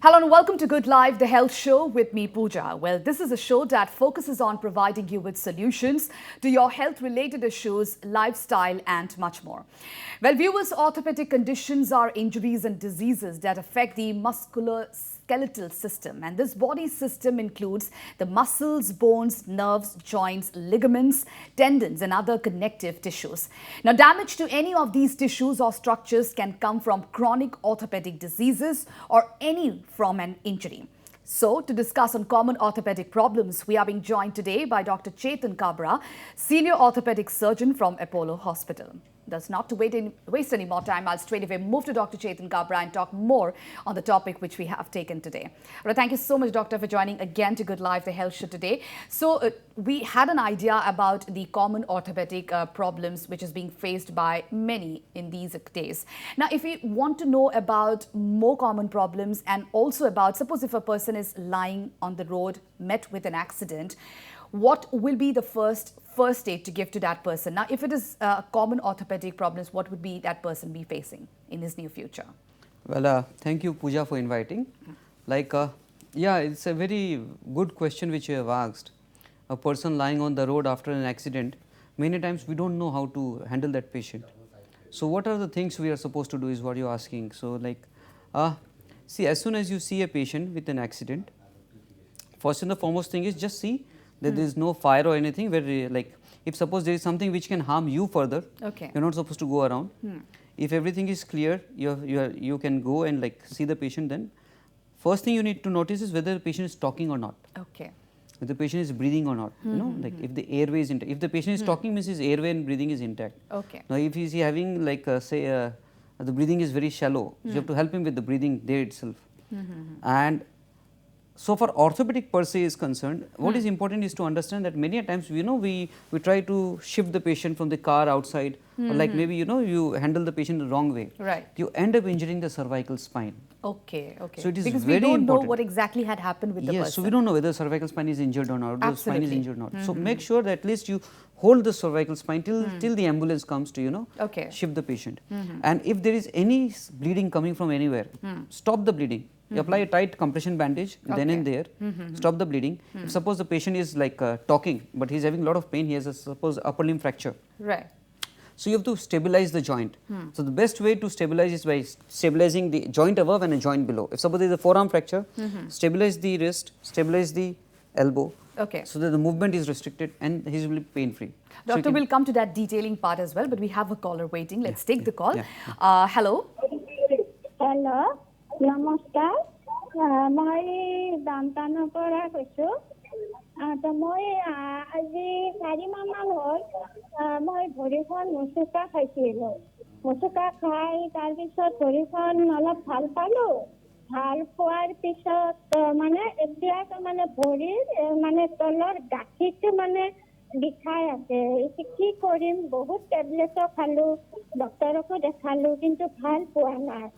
Hello and welcome to Good Life, the health show with me, Pooja. Well, this is a show that focuses on providing you with solutions to your health-related issues, lifestyle and much more. Well, viewers, orthopedic conditions are injuries and diseases that affect the musculoskeletal system, and this body system includes the muscles, bones, nerves, joints, ligaments, tendons and other connective tissues. Now, damage to any of these tissues or structures can come from chronic orthopedic diseases or any from an injury. So, to discuss on common orthopedic problems, we are being joined today by Dr. Chetan Kabra, Senior Orthopaedic Surgeon from Apollo Hospital. Thus, not to waste any more time, I'll straight away move to Dr. Chetan Kabra and talk more on the topic which we have taken today. Well, thank you so much, Doctor, for joining again to Good Life, the health show today. So, we had an idea about the common orthopedic problems which is being faced by many in these days. Now, if we want to know about more common problems and also about, suppose if a person is lying on the road, met with an accident, what will be the first aid to give to that person? Now, if it is common orthopedic problems, what would be that person be facing in his near future? Well, thank you, Pooja, for inviting. Yeah, it's a very good question which you have asked. A person lying on the road after an accident, many times we don't know how to handle that patient. So, what are the things we are supposed to do is what you're asking. So, see, as soon as you see a patient with an accident, first and the foremost thing is just see that there is no fire or anything where if suppose there is something which can harm you further, you're not supposed to go around. If everything is clear, you can go and see the patient. Then first thing you need to notice is whether the patient is talking or not. If the patient is breathing or not, if the airway is intact. If the patient is talking, means his airway and breathing is intact. Now, if he is having the breathing is very shallow, you have to help him with the breathing there itself. And so far orthopedic per se is concerned, what is important is to understand that many a times we try to shift the patient from the car outside, or maybe you handle the patient the wrong way. You end up injuring the cervical spine. So it is because very we don't important. know what exactly had happened with the person. Yes, so we don't know whether cervical spine is injured or not, or the spine is injured or not. So make sure that at least you hold the cervical spine till the ambulance comes to shift the patient. And if there is any bleeding coming from anywhere, stop the bleeding. You apply a tight compression bandage then and there, stop the bleeding. If suppose the patient is talking, but he is having a lot of pain, he has a suppose upper limb fracture. So you have to stabilize the joint. So the best way to stabilize is by stabilizing the joint above and a joint below. If suppose there is a forearm fracture, stabilize the wrist, stabilize the elbow, so that the movement is restricted and he will be pain free. Doctor, so we'll come to that detailing part as well, but we have a caller waiting. Let's take the call. Hello. Hello. নমস্কাৰ মই দামটানৰ পৰা কৈছোঁ তো মই আজি 4 মাহমান হ'ল মই ভৰিখন মুচুকা খাইছিলোঁ মুচুকা খাই তাৰপিছত ভৰিখন অলপ ভাল পালোঁ ভাল পোৱাৰ পিছত মানে এতিয়া মানে ভৰিৰ মানে তলৰ গাঁঠিটো মানে বিষাই আছে কি কৰিম বহুত টেবলেটো খালোঁ ডক্টৰকো দেখালোঁ কিন্তু ভাল পোৱা নাই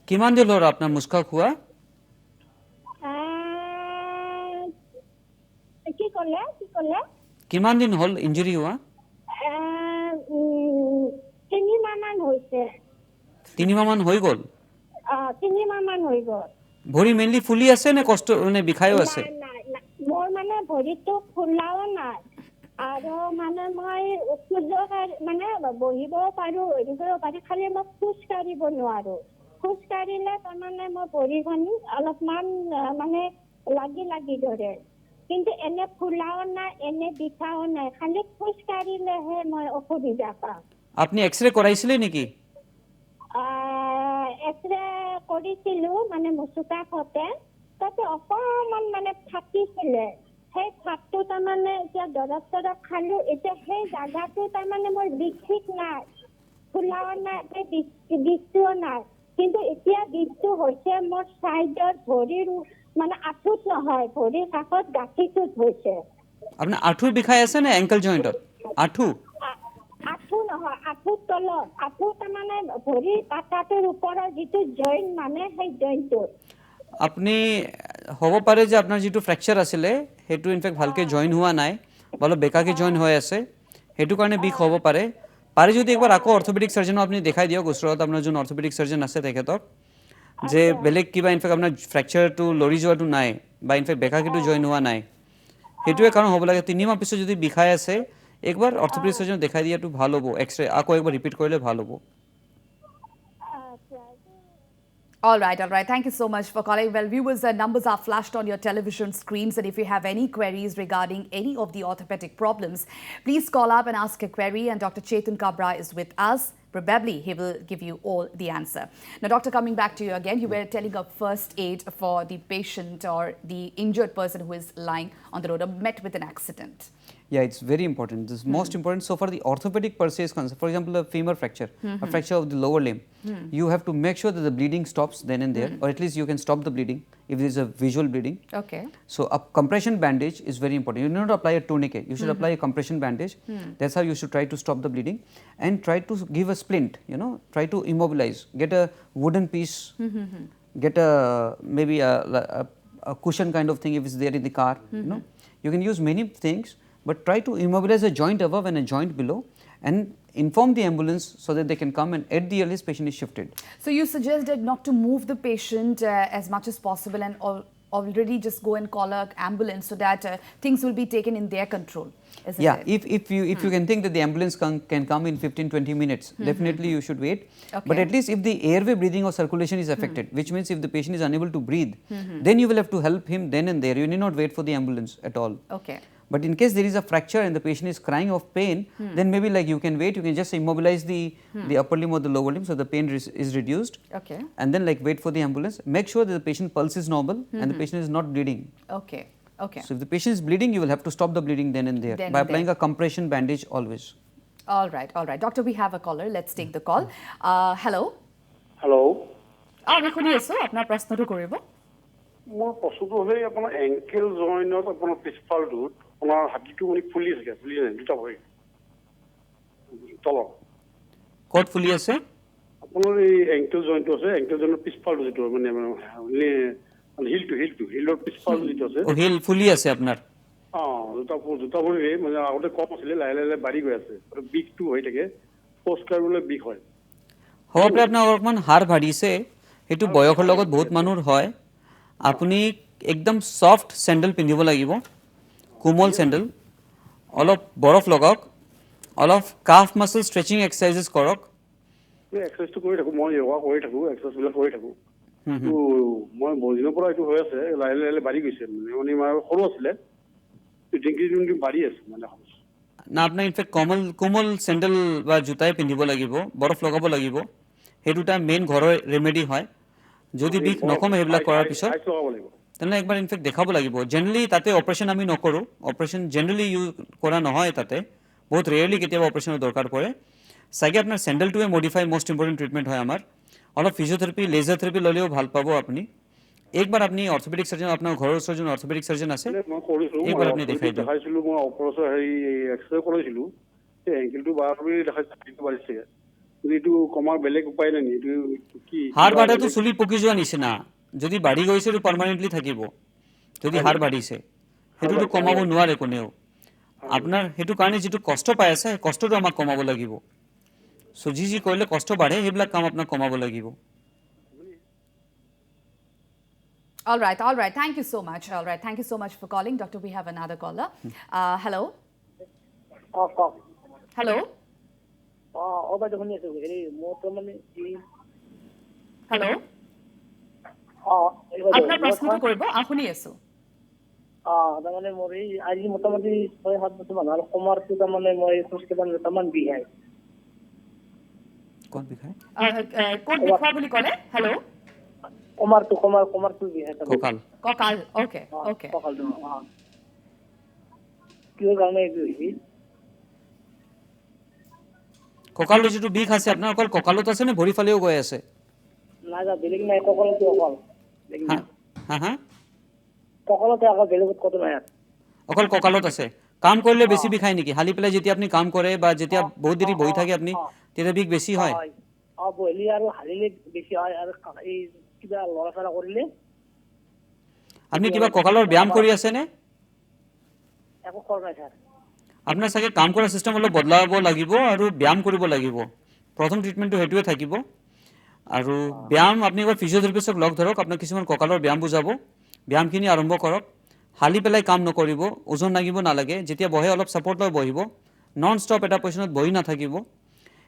কিমান দিন হ'ল আপোনাৰ মুচকা খোৱা কি ক'লে কিমান দিন হ'ল ইনজুৰি হোৱা 3 মাহমান হৈছে 3 মাহমান হৈ গ'ল 3 মাহমান হৈ গ'ল ভৰি মেইনলি ফুলি আছে নে কষ্ট মানে বিষায়ো আছে মোৰ মানে ভৰিটো ফুলাও নাই আৰু মানে মই মানে বহিব পাৰোঁ খালি মই খোজ কাঢ়িব নোৱাৰোঁ খোজ কাঢ়িলে তাৰমানে মই ভৰিখন অলপমান মানে লাগি ধৰে কিন্তু এনে ফুলাও নাই এনে বিষাও নাই খালি খোজ কাঢ়িলেহে মই অসুবিধা পাওঁ আপুনি এক্সৰে কৰাইছিলে নেকি এক্সৰে কৰিছিলোঁ মানে মুচুকা খাওঁতে তাতে অকণমান মানে ফাটিছিলে সেই ফাটটো তাৰমানে এতিয়া দৰৱ খালোঁ এতিয়া সেই জাগাটো তাৰমানে মোৰ বিষ নাই ফুলাও নাই বিষটোও নাই কিন্তু এতিয়া বিষটো হৈছে মোৰ চাইডৰ ভৰিৰ মানে আঁঠুত নহয় ভৰিৰ কাষত গাঁঠিটোত হৈছে আপোনাৰ আঁঠুৰ বিষাই আছে নে এংকল জইণ্টত আঁঠু নহয় আঁঠুৰ তলত আঁঠু তাৰমানে ভৰিৰ পাতাটোৰ ওপৰৰ যিটো জইণ্ট মানে সেই জইণ্টটো আপুনি হ'ব পাৰে যে আপোনাৰ যিটো ফ্ৰেকচাৰ আছিলে সেইটো ইনফেক্ট ভালকে জইন হোৱা নাই অলপ বেকাকে জইন হৈ আছে সেইটো কাৰণে বিষ হ'ব পাৰে যদি একবাৰ আকৌ অৰ্থোপেডিক সাৰ্জনক আপুনি দেখাই দিয়ক ওচৰত আপোনাৰ যোন অৰ্থোপেডিক সাৰ্জন আছে তেখেতক যে বেলেগ কিবা ইনফেক্ট আপোনাৰ ফ্ৰেকচাৰটো লৰি যোৱাটো নাই বা ইনফেক্ট বেকাকিটো জইন হোৱা নাই সেইটোৱে কাৰণ হ'ব লাগে 3 মাহ পিছত যদি বিষাই আছে একবাৰ অৰ্থোপেডিক সাৰ্জন দেখাই দিয়াটো ভাল হ'ব এক্সৰে আকৌ একবাৰ ৰিপিট কৰিলে ভাল হ'ব All right. Thank you so much for calling. Well, viewers, numbers are flashed on your television screens, and if you have any queries regarding any of the orthopedic problems, please call up and ask a query, and Dr. Chetan Kabra is with us. Probably he will give you all the answer. Now, doctor, coming back to you again, you were telling of first aid for the patient or the injured person who is lying on the road or met with an accident. Yeah, it's very important. This is most important. So for the orthopedic per se is concerned, for example, a femur fracture, a fracture of the lower limb, you have to make sure that the bleeding stops then and there, or at least you can stop the bleeding if there is a visual bleeding. Okay. So a compression bandage is very important. You do not apply a tourniquet. You should apply a compression bandage. That's how you should try to stop the bleeding and try to give a splint. You know, try to immobilize. Get a wooden piece. Get a maybe a cushion kind of thing if it's there in the car. You know, you can use many things. But try to immobilize a joint above and a joint below and inform the ambulance so that they can come and at the earliest patient is shifted. So you suggested not to move the patient as much as possible and already just go and call an ambulance so that things will be taken in their control, isn't Yeah, it? if you can think that the ambulance can come in 15-20 minutes, definitely you should wait. Okay. But at least if the airway breathing or circulation is affected, which means if the patient is unable to breathe, then you will have to help him then and there. You need not wait for the ambulance at all. Okay. But in case there is a fracture and the patient is crying of pain, then maybe like you can wait, you can just immobilize the upper limb or the lower limb so the pain is reduced. Okay. And then like wait for the ambulance. Make sure that the patient pulse is normal and the patient is not bleeding. Okay. Okay. So if the patient is bleeding, you will have to stop the bleeding then and there Then by and applying there. a compression bandage always. All right. Doctor, we have a caller. Let's take the call. Hello. Hello' আমি শুনি আছো আপোনাৰ প্ৰশ্নটো কৰিব মোৰ প্ৰশ্নটো হ'লে আপোনাৰ এংকেল জইনত আপোনাৰ পিছফালটোত আপোনাৰ হাতীটো মানে ফুলি থাকে ফুলি যায় দুটা ভৰি তলত ক'ত ফুলি আছে আপোনাৰ এই এংকেল জইনটো আছে এংকেল জইনৰ পিছফালটো যিটো মানে হিলৰ পিছফালটো যিটো আছে হিল ফুলি আছে আপোনাৰ দুটা ভৰিৰে মানে আগতে কম আছিলে লাহে লাহে বাঢ়ি গৈ আছে আৰু বিষটো হৈ থাকে খোজ কাঢ়িবলৈ বিষ হয় হ'ব পাৰে আপোনাৰ অলপমান হাড় ভাৰিছে সেইটো বয়সৰ লগত বহুত মানুহৰ হয় আপুনি একদম সফট চেণ্ডেল পিন্ধিব লাগিব কোমল চেণ্ডেল অলপ বৰফ লগাওক অলপ কাফ মাসল ষ্ট্ৰেচিং এক্সাৰচাইজেছ কৰক এক্সাৰচাইজটো কৰি থাকোঁ মই য়োগা কৰি থাকোঁ এক্সাৰচাইজবিলাক কৰি থাকোঁ মই বহুদিনৰ পৰা এইটো হৈ আছে লাহে লাহে বাঢ়ি গৈছে মানে সৰু আছিলে ডিংকি বাঢ়ি আছে মানে না আপোনাৰ ইনফেক্ট কোমল চেণ্ডেল বা জোতাই পিন্ধিব লাগিব বৰফ লগাব লাগিব সেইটো এটা মেইন ঘৰৰ ৰেমেডি হয় যদি বিষ নকমে সেইবিলাক কৰাৰ পিছত তেনেহ'লে একবাৰ ইনফেক্ট দেখাব লাগিব জেনেৰেলি তাতে অপাৰেশ্যন আমি নকৰোঁ অপাৰেশ্যন জেনেৰেলি ইউজ কৰা নহয় তাতে বহুত ৰেয়াৰলি কেতিয়াবা অপাৰেশ্যনৰ দৰকাৰ পৰে চাগে আপোনাৰ চেণ্ডেলটোৱে মডিফাই মষ্ট ইম্পৰ্টেণ্ট ট্ৰিটমেণ্ট হয় আমাৰ অলপ ফিজিঅ'থেৰাপি লেজাৰ থেৰাপি ল'লেও ভাল পাব আপুনি একবাৰ আপুনি অৰ্থোপেডিক সাৰ্জন আপোনাৰ ঘৰৰ ওচৰৰ যোন অৰ্থোপেডিক সাৰ্জন আছে একবাৰ আপুনি দেখাই দিয়ক দেখাইছিলোঁ মই অপাৰেশ্যন হেৰি এক্সৰে কৰিছিলোঁ এই এংকেলটো বাঢ়ি দেখাইছিলোঁ বাঢ়িছে এইটো কমাৰ বেলেগ উপায় নাই এইটো কি হাড় বাঢ়াটো চুলি পকি যোৱা নিচিনা যদি বাঢ়ি গৈছে এইটো পাৰ্মানেণ্টলি থাকিব যদি হাড় বাঢ়িছে সেইটোতো কমাব নোৱাৰে কোনেও আপোনাৰ সেইটো কাৰণে যিটো কষ্ট পাই আছে সেই কষ্টটো আমাক কমাব লাগিব চ' যি কৰিলে কষ্ট বাঢ়ে সেইবিলাক কাম আপোনাক কমাব লাগিব All right. Thank you so much. Thank you so much for calling. Doctor, we have another caller. Hello. Hello. Hello. আপোনাৰ প্ৰশ্নটো কৰিব শুনি আছো তাৰমানে মোৰ এই আজি মোটামুটি 6-7 বছৰ মান আৰু কমাৰটো তাৰমানে মই খোজকাঢ়িব বৰ্তমান বিষায় কোন বিষয় কোন বিষয় বুলি ক'লে হেল্ল' কমাৰটো বিষায় কঁকাল ওকে কঁকালটো কিহৰ কাৰণে এইটো হৈছে কঁকালৰ যিটো বিষ আছে আপোনাৰ অকল কঁকালত আছে নে ভৰি ফালেও গৈ আছে নাই বেলেগ নাই কঁকালটো অকল হা কঁকালতে আকৌ বেলেগত ক'তো নাই অকল কঁকালত আছে কাম কৰিলে বেছি বিষায় নেকি হালি পেলাই যেতিয়া আপুনি কাম কৰে বা যেতিয়া বহুত দেৰি বহি থাকে আপুনি তেতিয়া বিষ বেছি হয় বহিলে আৰু হালিলে বেছি হয় আৰু এই কিবা লৰা চৰা কৰিলে আপুনি কিবা কঁকালৰ ব্যায়াম কৰি আছে নে একো কৰা নাই ছাৰ আপোনাৰ চাগে কাম কৰা চিষ্টেম অলপ বদলাব লাগিব আৰু ব্যায়াম কৰিব লাগিব প্ৰথম ট্ৰিটমেণ্টটো সেইটোৱে থাকিব আৰু ব্যায়াম আপুনি এবাৰ ফিজিঅথেৰাপিষ্টক লগ ধৰক, আপোনাক কিছুমান কঁকালৰ ব্যায়াম বুজাব, ব্যায়ামখিনি আৰম্ভ কৰক, হালি পেলাই কাম নকৰিব, ওজন লাগিব নালাগে, যেতিয়া বহে অলপ ছাপৰ্ট লৈ বহিব, নন ষ্টপ এটা পজিশ্যনত বহি নাথাকিব,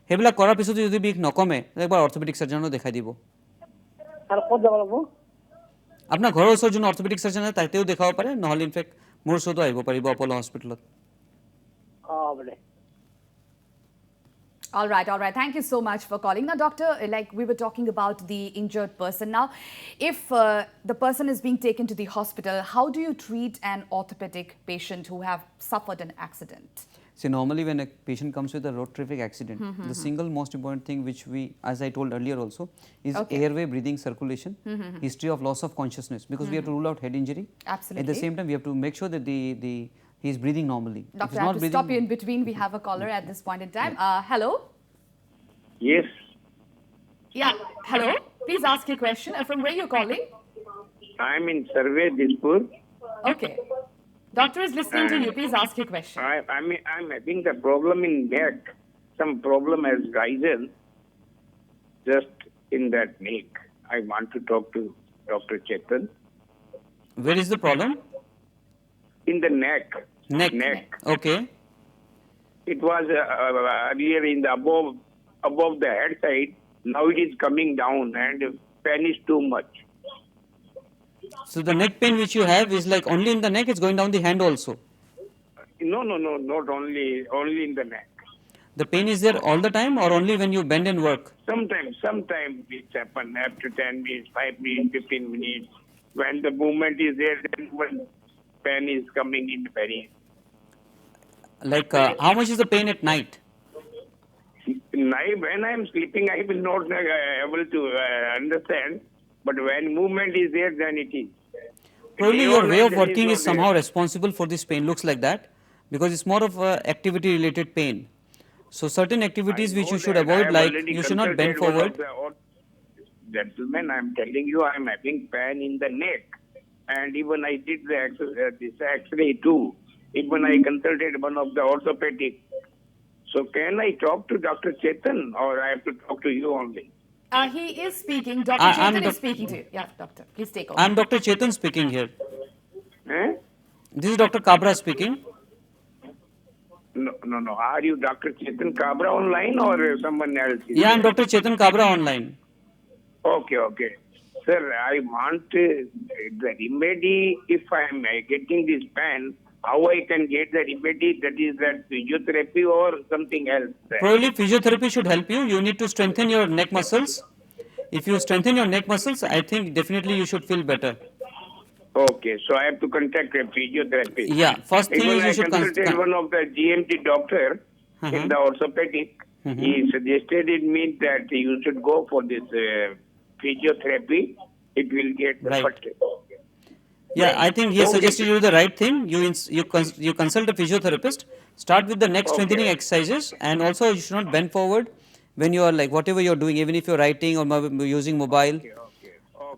সেইবিলাক কৰাৰ পিছতো যদি বিষ নকমে একবাৰ অৰ্থপেডিক চাৰ্জনক দেখাই দিব। আৰু ক'ত যাব লাগিব? আপোনাৰ ঘৰৰ ওচৰত যোন অৰ্থপেডিক চাৰ্জন আছে তাতেও দেখাব পাৰে, নহ'লে ইনফেক্ট মোৰ ওচৰতো আহিব পাৰিব আপল' হস্পিটেলত। বোলে। All right, all right. Thank you so much for calling. Now, doctor, like we were talking about the injured person. Now, if the person is being taken to the hospital, how do you treat an orthopedic patient who have suffered an accident? See, normally when a patient comes with a road traffic accident, the single most important thing which we, as I told earlier also, is airway, breathing, circulation, history of loss of consciousness, because we have to rule out head injury. Absolutely. At the same time, we have to make sure that he is breathing normally. Doctor, I have to stop you in between. We have a caller at this point in time. Hello? Yes. Yeah, hello? Please ask your question. From where you're calling? I'm in Survey, Dispur. Okay. Doctor is listening to you. Please ask your question. I'm having the problem in neck. Some problem has risen just in that neck. I want to talk to Dr. Chetan. Where is the problem? In the neck. Neck. Okay. It was earlier in the above the head side. Now it is coming down and pain is too much. So the neck pain which you have is like only in the neck, it's going down the hand also. No, not only in the neck. The pain is there all the time or only when you bend and work? Sometimes it happens after 10 minutes, 5 minutes, 15 minutes. When the movement is there, then when pain is coming in very. Like how much is the pain at night? Night, when I am sleeping, I will not able to understand. But when movement is there, then it is. Probably your way of working is somehow responsible for this pain, looks like that, because it's more of activity related pain. So certain activities which you should avoid, like you should not bend forward. Gentlemen, I am telling you, I am having pain in the neck. And even I did this X-ray too. Even I consulted one of the orthopedic. So can I talk to Dr. Chetan or I have to talk to you only? He is speaking. Dr. Chetan is speaking to you. Yeah, doctor. Please take over. I am Dr. Chetan speaking here. Eh? This is Dr. Kabra speaking. No. Are you Dr. Chetan Kabra online or someone else? Yeah, I am Dr. Chetan Kabra online. Okay. Sir, I want the remedy if I am getting this pain. How I can get the remedy, that is that physiotherapy or something else? Probably physiotherapy should help you. You need to strengthen your neck muscles. If you strengthen your neck muscles, I think definitely you should feel better. Okay, so I have to contact a physiotherapist. Yeah, first thing Even is you should consulted one of the GMT doctor in the orthopedic. He suggested me that you should go for this physiotherapy. It will get the Right. first. Yeah, I think he has suggested you the right thing. You consult a physiotherapist. Start with the neck strengthening exercises, and also you should not bend forward when you are like whatever you are doing, even if you are writing or using mobile.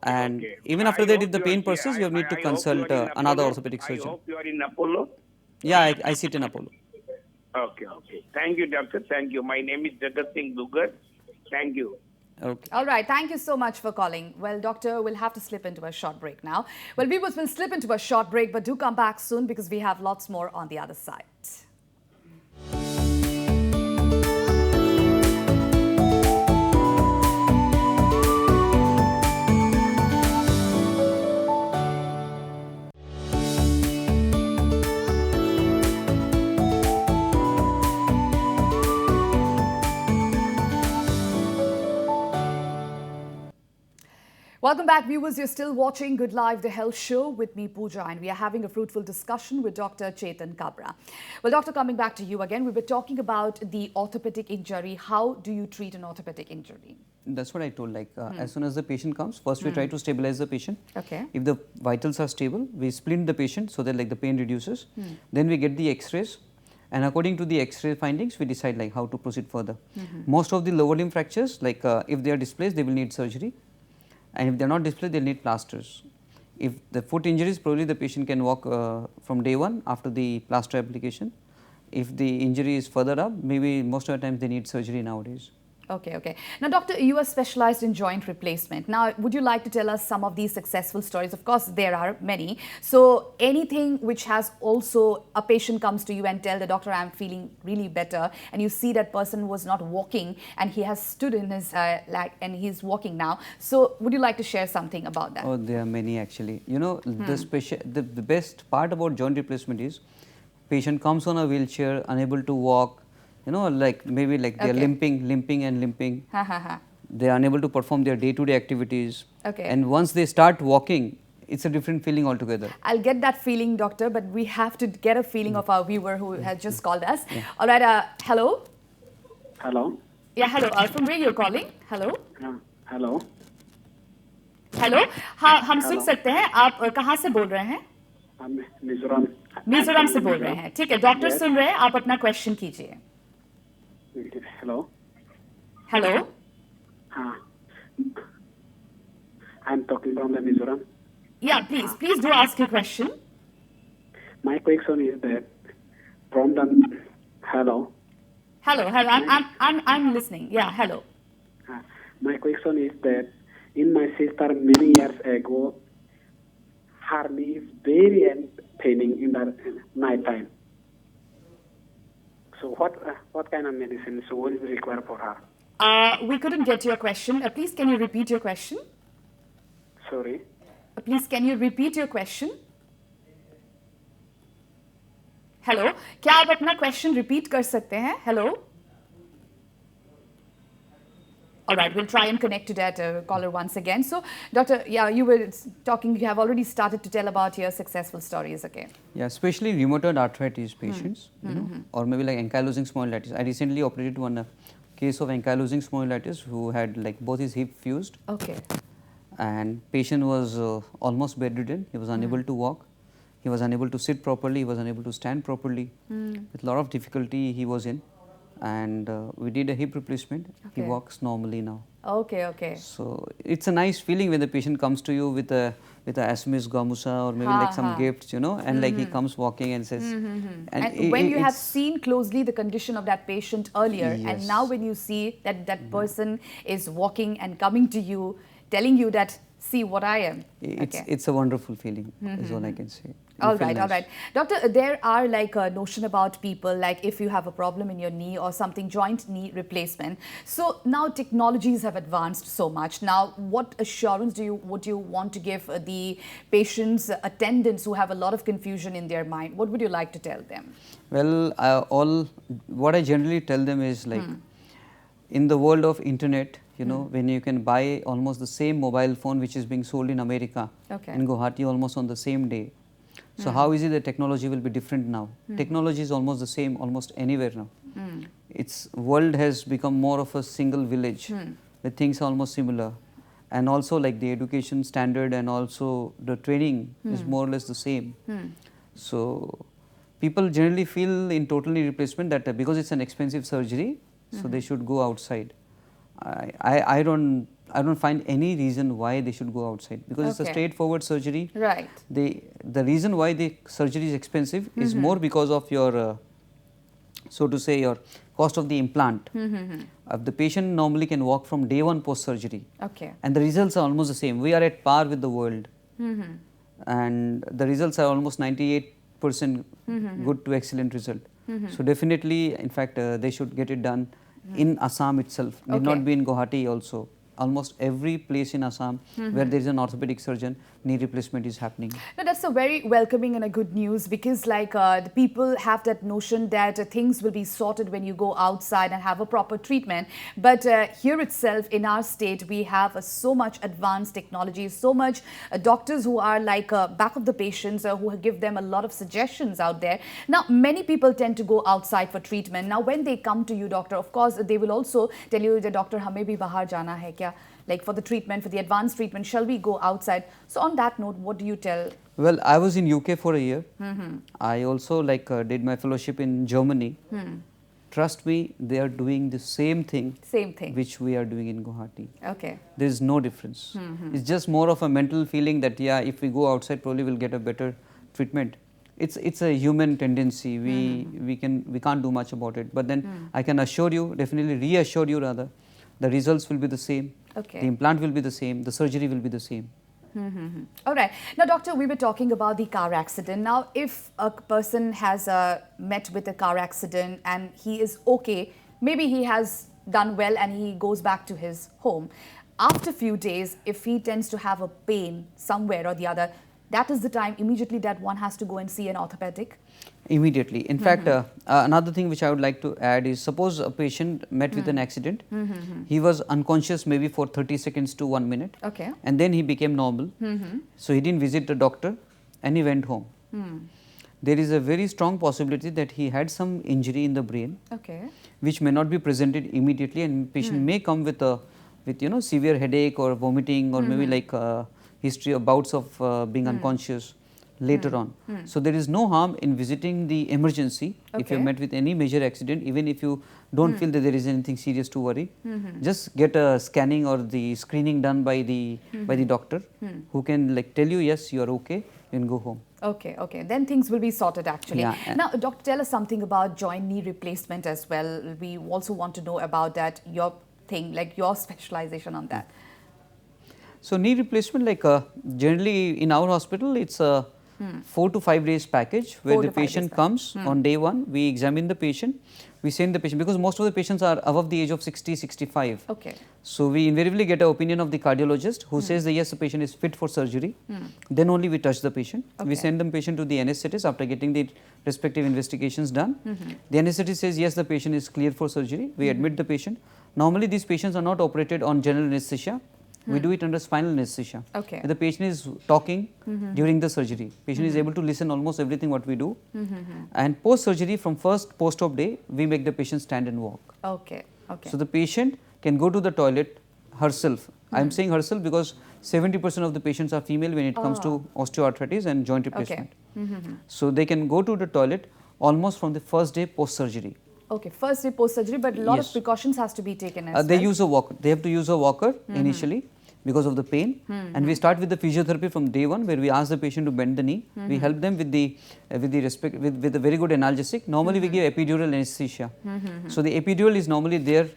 And even after that, if the pain persists, you need to consult another orthopedic surgeon. I hope you are in Apollo. Yeah, I sit in Apollo. Okay. Thank you, doctor. Thank you. My name is Jagat Singh Dugar. Thank you. Okay. All right. Thank you so much for calling. Well, doctor, we'll have to slip into a short break now. Well, we will slip into a short break, but do come back soon because we have lots more on the other side. Welcome back, viewers. You're still watching Good Life, the health show with me, Pooja, and we are having a fruitful discussion with Dr. Chetan Kabra. Well, doctor, coming back to you again, we were talking about the orthopedic injury. How do you treat an orthopedic injury? That's what I told. Like as soon as the patient comes, first we try to stabilize the patient. Okay. If the vitals are stable, we splint the patient so that like the pain reduces. Then we get the X-rays, and according to the X-ray findings, we decide like how to proceed further. Most of the lower limb fractures, like if they are displaced, they will need surgery. And if they are not displaced, they will need plasters. If the foot injuries, probably the patient can walk from day one after the plaster application. If the injury is further up, maybe most of the times they need surgery nowadays. Okay, okay. Now, doctor, you are specialized in joint replacement. Now, would you like to tell us some of these successful stories? Of course, there are many. So, anything which has also a patient comes to you and tell the doctor, I'm feeling really better, and you see that person was not walking and he has stood in his leg and he's walking now. So, would you like to share something about that? Oh, there are many actually. You know, the best part about joint replacement is patient comes on a wheelchair, unable to walk, you know, like maybe like they are limping and limping. They are unable to perform their day-to-day activities. Okay. And once they start walking, it's a different feeling altogether. I'll get that feeling, doctor, but we have to get a feeling of our viewer who has just called us. All right, hello? Hello. Yeah, hello. From where you're calling? Hello? Hello. Hello, हाँ, हम सुन सकते हैं. आप कहाँ से बोल रहे हैं? मिजोरम. मिजोरम से बोल रहे हैं. ठीक है, डॉक्टर सुन रहे हैं, आप अपना क्वेश्चन कीजिए. Hello. Hello. I'm talking from the Mizoram. Yeah, please do ask your question. My question is that from the hello. Hello. I'm listening. Yeah, hello. My question is that in my sister many years ago, her knee is very paining in the night time. So what kind of medicine so what is required for her? We couldn't get your question. Please, can you repeat your question? Sorry. Please, can you repeat your question? Hello. क्या आप अपना question repeat कर सकते हैं? Hello. All right, we'll try and connect to that caller once again. So, doctor, yeah, you were talking, you have already started to tell about your successful stories again. Yeah, especially rheumatoid arthritis patients, you know, or maybe like ankylosing spondylitis. I recently operated one case of ankylosing spondylitis who had like both his hip fused. Okay. And patient was almost bedridden. He was unable to walk. He was unable to sit properly. He was unable to stand properly. With a lot of difficulty he was in. And we did a hip replacement. He walks normally now. Okay. So it's a nice feeling when the patient comes to you with a asmis gamusa or maybe like some gifts, you know, and like he comes walking and says. And when you have seen closely the condition of that patient earlier, and now when you see that that person is walking and coming to you, telling you that, see what I am. It's a wonderful feeling, is all I can say. All right. Doctor, there are like a notion about people, like if you have a problem in your knee or something, joint knee replacement. So now technologies have advanced so much. Now, what assurance would you want to give the patients, attendants who have a lot of confusion in their mind? What would you like to tell them? Well, what I generally tell them is like, in the world of internet, you know, when you can buy almost the same mobile phone which is being sold in America, in Guwahati almost on the same day. So how is it that technology will be different now? Technology is almost the same almost anywhere now. Its world has become more of a single village where things are almost similar. And also like the education standard and also the training is more or less the same. So people generally feel in total knee replacement that because it's an expensive surgery, so they should go outside. I don't find any reason why they should go outside because it's a straightforward surgery. Right. The reason why the surgery is expensive is more because of your, so to say, your cost of the implant. The patient normally can walk from day one post surgery. And the results are almost the same. We are at par with the world. And the results are almost 98% good to excellent result. So definitely, in fact, they should get it done in Assam itself, need not be in Guwahati also. Almost every place in Assam where there is an orthopedic surgeon, knee replacement is happening. No, that's a very welcoming and a good news because like the people have that notion that things will be sorted when you go outside and have a proper treatment. But here itself in our state, we have so much advanced technology, so much doctors who are like back of the patients who give them a lot of suggestions out there. Now, many people tend to go outside for treatment. Now, when they come to you, doctor, of course, they will also tell you, the doctor, hame bhi bahar jana hai kya? Like for the treatment, for the advanced treatment, shall we go outside? So on that note, what do you tell? Well, I was in UK for a year. I also like did my fellowship in Germany. Trust me, they are doing the same thing which we are doing in Guwahati. There is no difference. It's just more of a mental feeling that yeah, if we go outside, probably we'll get a better treatment. It's a human tendency. We can't do much about it. But then I can assure you, definitely reassure you rather, the results will be the same, Okay. the implant will be the same, the surgery will be the same. All right. Now, doctor, we were talking about the car accident. Now, if a person has met with a car accident and he is okay, maybe he has done well and he goes back to his home. After a few days, if he tends to have a pain somewhere or the other, that is the time immediately that one has to go and see an orthopedic. Immediately. In fact, another thing which I would like to add is, suppose a patient met with an accident, he was unconscious maybe for 30 seconds to 1 minute, Okay. and then he became normal. So he didn't visit the doctor and he went home. There is a very strong possibility that he had some injury in the brain, Okay. which may not be presented immediately, and patient may come with a severe headache or vomiting, or maybe like history of bouts of being unconscious later on. So there is no harm in visiting the emergency if you Okay. met with any major accident, even if you don't feel that there is anything serious to worry. Just get a scanning or the screening done by the doctor, who can like tell you, yes, you are okay, you can go home. Okay, okay. Then things will be sorted actually. Yeah. Now, doctor, tell us something about joint knee replacement as well. We also want to know about that, your thing, like your specialization on that. So knee replacement, like generally in our hospital, it's a 4 to 5 days package, where 4 the to 5 days patient comes on day 1, we examine the patient, we send the patient, because most of the patients are above the age of 60, 65. Okay. So we invariably get an opinion of the cardiologist, who says that yes, the patient is fit for surgery. Then only we touch the patient. Okay. We send the patient to the anesthetist after getting the respective investigations done. The anesthetist says yes, the patient is clear for surgery. We admit the patient. Normally these patients are not operated on general anesthesia. We do it under spinal anesthesia. Okay. The patient is talking during the surgery. Patient is able to listen almost everything what we do. And post surgery, from first post-op day, we make the patient stand and walk. Okay, okay. So the patient can go to the toilet herself. I am saying herself because 70% of the patients are female when it comes to osteoarthritis and joint replacement. So they can go to the toilet almost from the first day post surgery. Okay, first day post surgery, but a lot Yes. of precautions has to be taken as They well. use a walker. They have to use a walker initially because of the pain, and we start with the physiotherapy from day 1, where we ask the patient to bend the knee. We help them with with a very good analgesic. Normally we give epidural anesthesia. So the epidural is normally there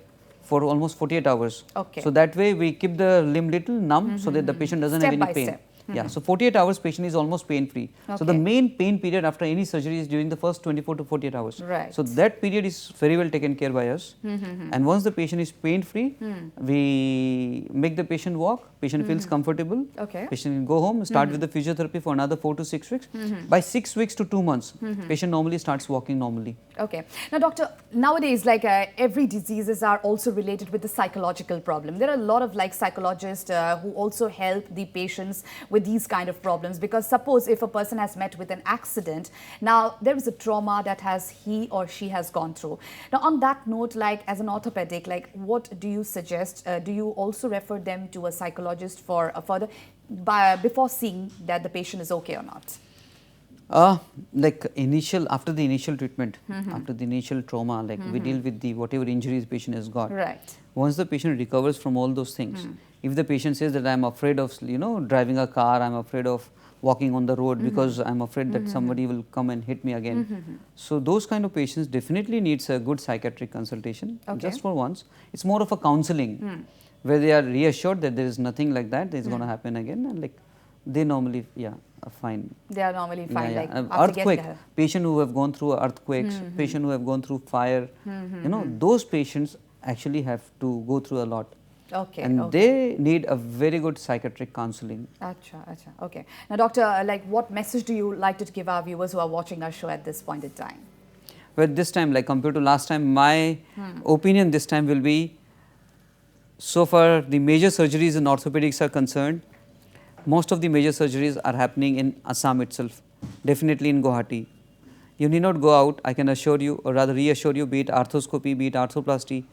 for almost 48 hours. Okay. So that way we keep the limb little numb, so that the patient doesn't Step have by any pain. step. Yeah, so 48 hours patient is almost pain free. So the Okay. main pain period after any surgery is during the first 24 to 48 hours. Right. So that period is very well taken care by us. And once the patient is pain free, we make the patient walk, patient feels comfortable, Okay. patient can go home, start with the physiotherapy for another 4 to 6 weeks. By 6 weeks to 2 months, patient normally starts walking normally. Okay. Now, doctor, nowadays, like every diseases are also related with the psychological problem. There are a lot of like psychologists who also help the patients with these kind of problems, because suppose if a person has met with an accident, now there is a trauma that he or she has gone through. Now, on that note, like as an orthopedic, like what do you suggest? Do you also refer them to a psychologist for a further, before seeing that the patient is okay or not? Like after the initial treatment, after the initial trauma, like we deal with the whatever injuries patient has got. Right. Once the patient recovers from all those things, if the patient says that I am afraid of driving a car, I am afraid of walking on the road because I am afraid that somebody will come and hit me again. So those kind of patients definitely needs a good psychiatric consultation. Okay. Just for once. It's more of a counseling where they are reassured that there is nothing like that is going to happen again, and like they normally are fine. They are normally fine. Like after Earthquake, getting patient who have gone through earthquakes, patient who have gone through fire, those patients actually have to go through a lot. Okay. And okay. they need a very good psychiatric counseling. Acha. Okay. Now, doctor, like what message do you like to give our viewers who are watching our show at this point in time? Well, this time, like compared to last time, my opinion this time will be, so far the major surgeries in orthopedics are concerned, most of the major surgeries are happening in Assam itself, definitely in Guwahati. You need not go out, I can assure you, or rather reassure you, be it arthroscopy, be it arthroplasty,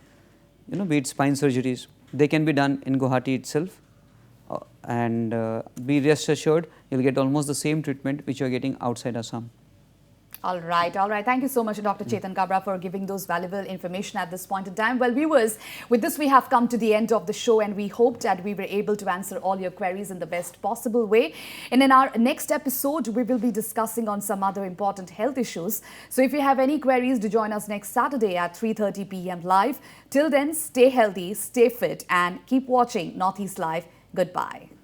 be it spine surgeries, they can be done in Guwahati itself, and be rest assured you will get almost the same treatment which you are getting outside Assam. All right, all right. Thank you so much, Dr. Chetan Kabra, for giving those valuable information at this point in time. Well, viewers, with this we have come to the end of the show, and we hope that we were able to answer all your queries in the best possible way. And in our next episode, we will be discussing on some other important health issues. So if you have any queries, do join us next Saturday at 3:30 p.m. live. Till then, stay healthy, stay fit, and keep watching Northeast Live. Goodbye.